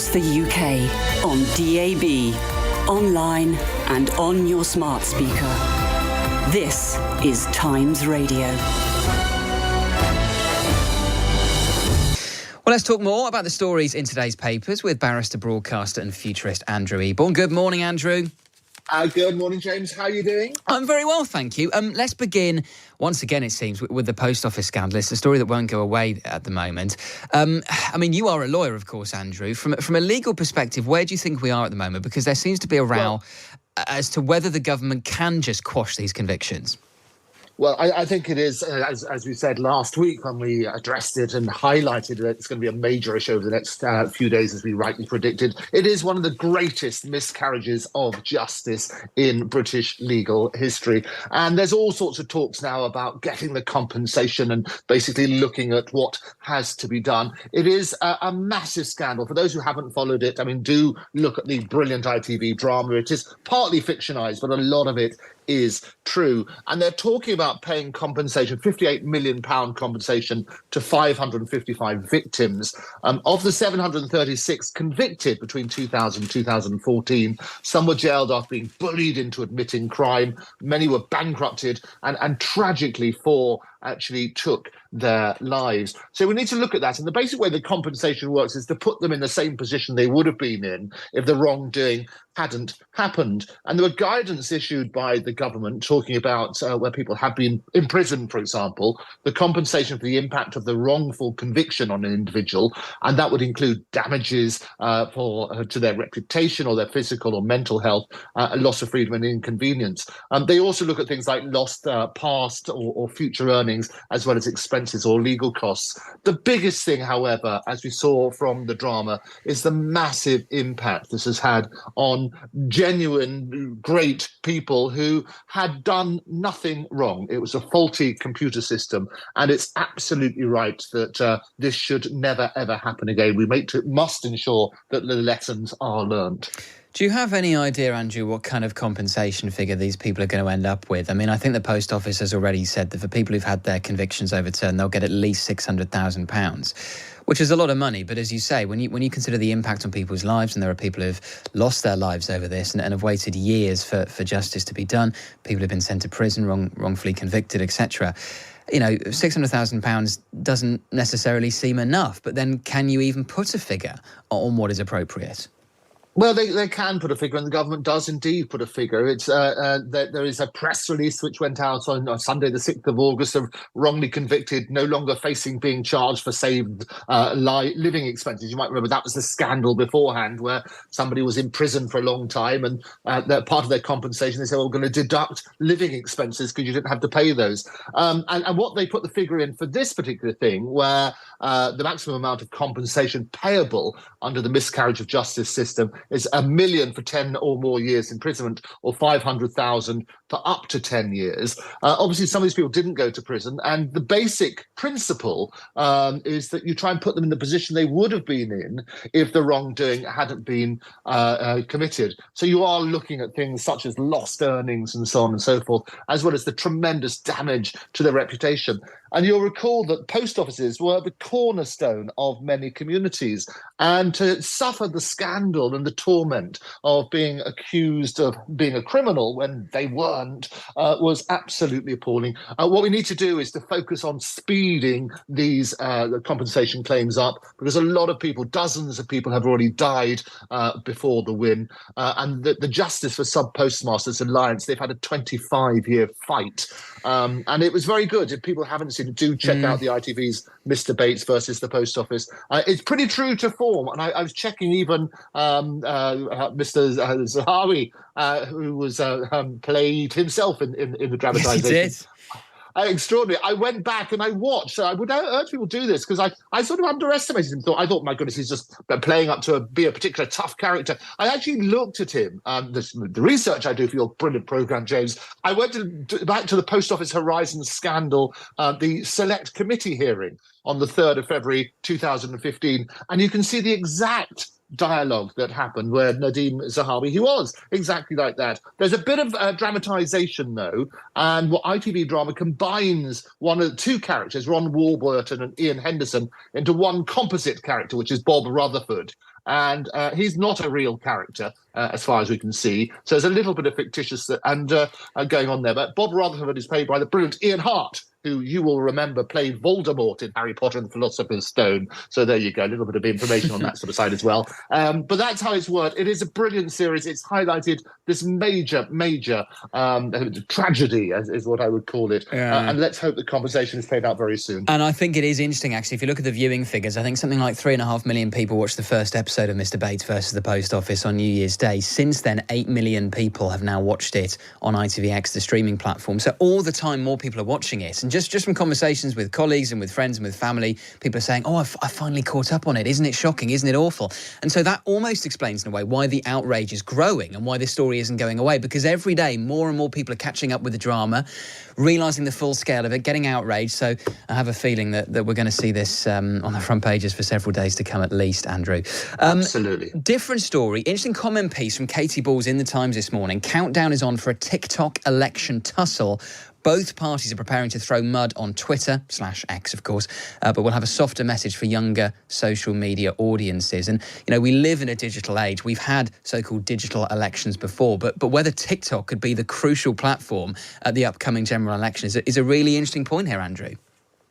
across the UK on DAB, online and on your smart speaker. This is Times Radio. Well, let's talk more about the stories in today's papers with barrister, broadcaster and futurist Andrew Eborn. Good morning, Andrew. Good morning, James. How are you doing? I'm very well, thank you. Let's begin, once again, it seems, with the post office scandal. It's a story that won't go away at the moment. I mean, you are a lawyer, of course, Andrew. From a legal perspective, where do you think we are at the moment? Because there seems to be a row as to whether the government can just quash these convictions. Well, I think it is, as we said last week when we addressed it and highlighted that it's going to be a major issue over the next few days, as we rightly predicted. It is one of the greatest miscarriages of justice in British legal history. And there's all sorts of talks now about getting the compensation and basically looking at what has to be done. It is a massive scandal. For those who haven't followed it, I mean, do look at the brilliant ITV drama. It is partly fictionalised, but a lot of it is true. And they're talking about paying compensation, £58 million compensation to 555 victims. Of the 736 convicted between 2000 and 2014, some were jailed after being bullied into admitting crime. Many were bankrupted and tragically 4 actually took their lives. So we need to look at that. And the basic way the compensation works is to put them in the same position they would have been in if the wrongdoing hadn't happened. And there were guidance issued by the government talking about where people have been imprisoned, for example, the compensation for the impact of the wrongful conviction on an individual. And that would include damages to their reputation or their physical or mental health, loss of freedom and inconvenience. They also look at things like lost past or future earnings, as well as expenses or legal costs. The biggest thing, however, as we saw from the drama, is the massive impact this has had on genuine, great people who had done nothing wrong. It was a faulty computer system, and it's absolutely right that this should never, ever happen again. We must ensure that the lessons are learnt. Do you have any idea, Andrew, what kind of compensation figure these people are going to end up with? I mean, I think the Post Office has already said that for people who've had their convictions overturned, they'll get at least £600,000, which is a lot of money. But as you say, when you consider the impact on people's lives, and there are people who've lost their lives over this and have waited years for justice to be done, people have been sent to prison, wrongfully convicted, etc., you know, £600,000 doesn't necessarily seem enough. But then can you even put a figure on what is appropriate? Well, they can put a figure, and the government does indeed put a figure. It's there is a press release which went out on Sunday, the 6th of August, of wrongly convicted, no longer facing being charged for saved living expenses. You might remember that was the scandal beforehand, where somebody was in prison for a long time, and that part of their compensation, they said, well, we're going to deduct living expenses because you didn't have to pay those. And what they put the figure in for this particular thing, where the maximum amount of compensation payable under the miscarriage of justice system is £1 million for 10 or more years imprisonment, or 500,000 for up to 10 years. Obviously, some of these people didn't go to prison, and the basic principle is that you try and put them in the position they would have been in if the wrongdoing hadn't been committed. So you are looking at things such as lost earnings and so on and so forth, as well as the tremendous damage to their reputation. And you'll recall that post offices were the cornerstone of many communities, and to suffer the scandal and the torment of being accused of being a criminal when they weren't was absolutely appalling. What we need to do is to focus on speeding these compensation claims up, because a lot of people, dozens of people, have already died before the win. And the Justice for Sub-Postmasters Alliance, they've had a 25-year fight. And it was very good. If people haven't seen it, do check out the ITV's Mr. Bates versus the Post Office. It's pretty true to form. And I was checking even Mr. Zahawi, who was played himself in the dramatisation. Yes, he did. Extraordinary. I went back and I watched. So I would urge people to do this, because I sort of underestimated him. I thought, my goodness, he's just playing up to be a particular tough character. I actually looked at him. The research I do for your brilliant programme, James, I went back to the Post Office Horizon scandal, the Select Committee hearing on the 3rd of February 2015, and you can see the exact dialogue that happened where Nadim Zahawi, he was exactly like that. There's a bit of dramatization, though, and what ITV drama combines one of the two characters, Ron Warburton and Ian Henderson, into one composite character, which is Bob Rutherford. And he's not a real character, as far as we can see. So there's a little bit of fictitious and going on there. But Bob Rutherford is played by the brilliant Ian Hart, who you will remember played Voldemort in Harry Potter and the Philosopher's Stone. So there you go, a little bit of information on that sort of side as well. But that's how it's worked. It is a brilliant series. It's highlighted this major tragedy, is what I would call it. Yeah. And let's hope the conversation is played out very soon. And I think it is interesting, actually, if you look at the viewing figures, I think something like 3.5 million people watched the first episode of Mr. Bates versus the Post Office on New Year's Day. Since then, 8 million people have now watched it on ITVX, the streaming platform. So all the time, more people are watching it. And just from conversations with colleagues and with friends and with family, people are saying, I finally caught up on it. Isn't it shocking? Isn't it awful? And so that almost explains, in a way, why the outrage is growing and why this story isn't going away. Because every day, more and more people are catching up with the drama, realising the full scale of it, getting outraged. So I have a feeling that we're going to see this on the front pages for several days to come at least, Andrew. Absolutely. Different story. Interesting comment piece from Katie Balls in The Times this morning. Countdown is on for a TikTok election tussle. Both parties are preparing to throw mud on Twitter /X, of course, but we'll have a softer message for younger social media audiences. And, we live in a digital age. We've had so-called digital elections before, but whether TikTok could be the crucial platform at the upcoming general election is a really interesting point here, Andrew.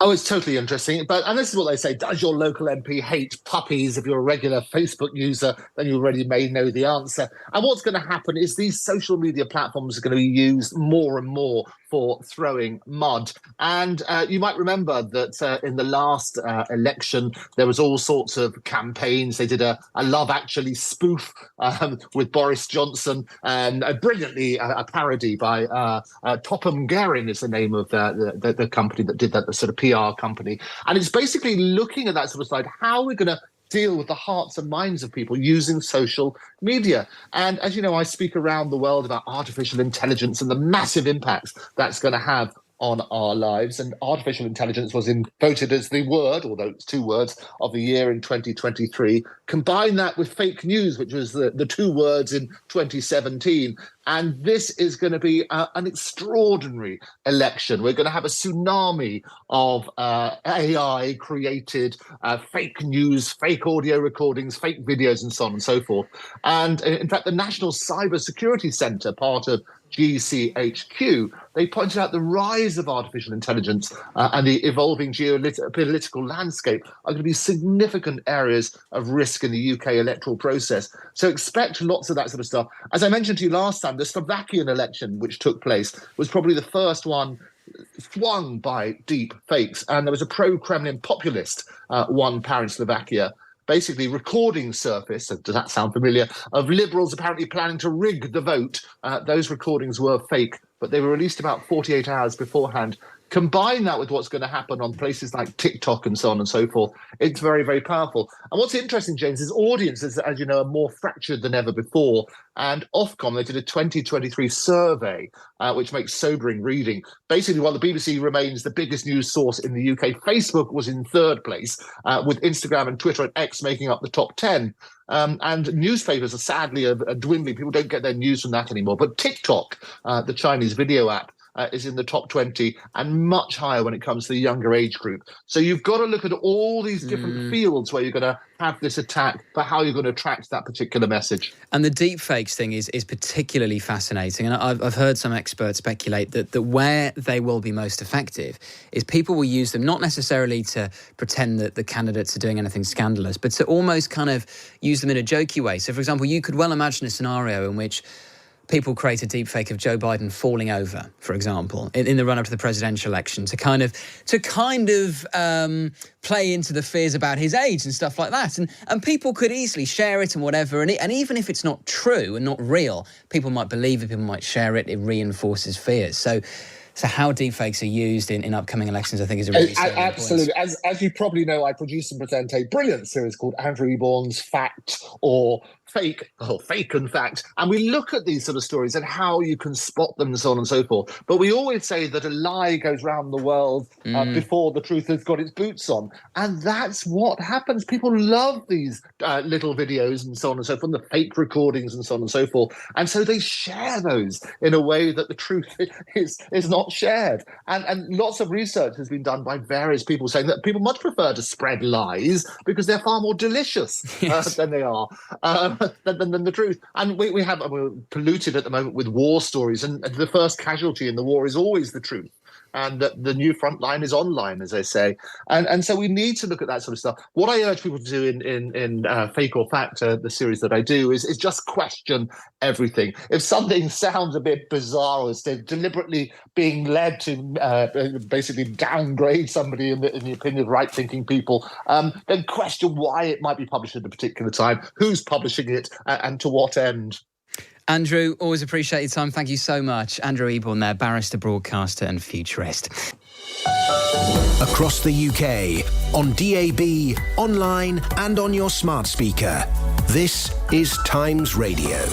Oh, it's totally interesting. And this is what they say. Does your local MP hate puppies? If you're a regular Facebook user, then you already may know the answer. And what's going to happen is these social media platforms are going to be used more and more for throwing mud. And you might remember that in the last election, there was all sorts of campaigns. They did a Love Actually spoof with Boris Johnson, and brilliantly a parody by Topham Guerin is the name of the company that did that, the sort of PR company. And it's basically looking at that sort of side, how we're going to deal with the hearts and minds of people using social media. And as you know, I speak around the world about artificial intelligence and the massive impacts that's going to have on our lives. And artificial intelligence was voted as the word, although it's 2 words, of the year in 2023. Combine that with fake news, which was the 2 words in 2017. And this is going to be an extraordinary election. We're going to have a tsunami of AI-created fake news, fake audio recordings, fake videos, and so on and so forth. And in fact, the National Cyber Security Centre, part of GCHQ, they pointed out the rise of artificial intelligence and the evolving geopolitical landscape are going to be significant areas of risk in the UK electoral process. So expect lots of that sort of stuff. As I mentioned to you last time, the Slovakian election, which took place, was probably the first one swung by deep fakes. And there was a pro-Kremlin populist won power in Slovakia, basically recording surface, does that sound familiar, of liberals apparently planning to rig the vote. Those recordings were fake, but they were released about 48 hours beforehand. Combine that with what's going to happen on places like TikTok and so on and so forth. It's very, very powerful. And what's interesting, James, is audiences, as you know, are more fractured than ever before. And Ofcom, they did a 2023 survey, which makes sobering reading. Basically, while the BBC remains the biggest news source in the UK, Facebook was in 3rd place, with Instagram and Twitter and X making up the top 10. And newspapers are sadly dwindling. People don't get their news from that anymore. But TikTok, the Chinese video app, is in the top 20 and much higher when it comes to the younger age group. So you've got to look at all these different fields where you're going to have this attack for how you're going to attract that particular message. And the deepfakes thing is particularly fascinating. And I've heard some experts speculate that where they will be most effective is people will use them not necessarily to pretend that the candidates are doing anything scandalous, but to almost kind of use them in a jokey way. So, for example, you could well imagine a scenario in which people create a deepfake of Joe Biden falling over, for example, in the run-up to the presidential election, to kind of play into the fears about his age and stuff like that. And people could easily share it and whatever. And even if it's not true and not real, people might believe it, people might share it. It reinforces fears. So So how deepfakes are used in upcoming elections, I think, is a really salient point. Absolutely. As you probably know, I produce and present a brilliant series called Andrew Eborn's Fact or Fake and Fact. And we look at these sort of stories and how you can spot them and so on and so forth. But we always say that a lie goes round the world before the truth has got its boots on. And that's what happens. People love these little videos and so on and so forth, the fake recordings and so on and so forth. And so they share those in a way that the truth is not shared. And lots of research has been done by various people saying that people much prefer to spread lies because they're far more delicious than they are. Than the truth. And we're polluted at the moment with war stories, and the first casualty in the war is always the truth. And the new front line is online, as they say. And so we need to look at that sort of stuff. What I urge people to do in Fake or Fact, the series that I do, is just question everything. If something sounds a bit bizarre, or they're deliberately being led to basically downgrade somebody in the opinion of right-thinking people, then question why it might be published at a particular time, who's publishing it, and to what end. Andrew, always appreciate your time. Thank you so much. Andrew Eborn there, barrister, broadcaster and futurist. Across the UK, on DAB, online and on your smart speaker. This is Times Radio.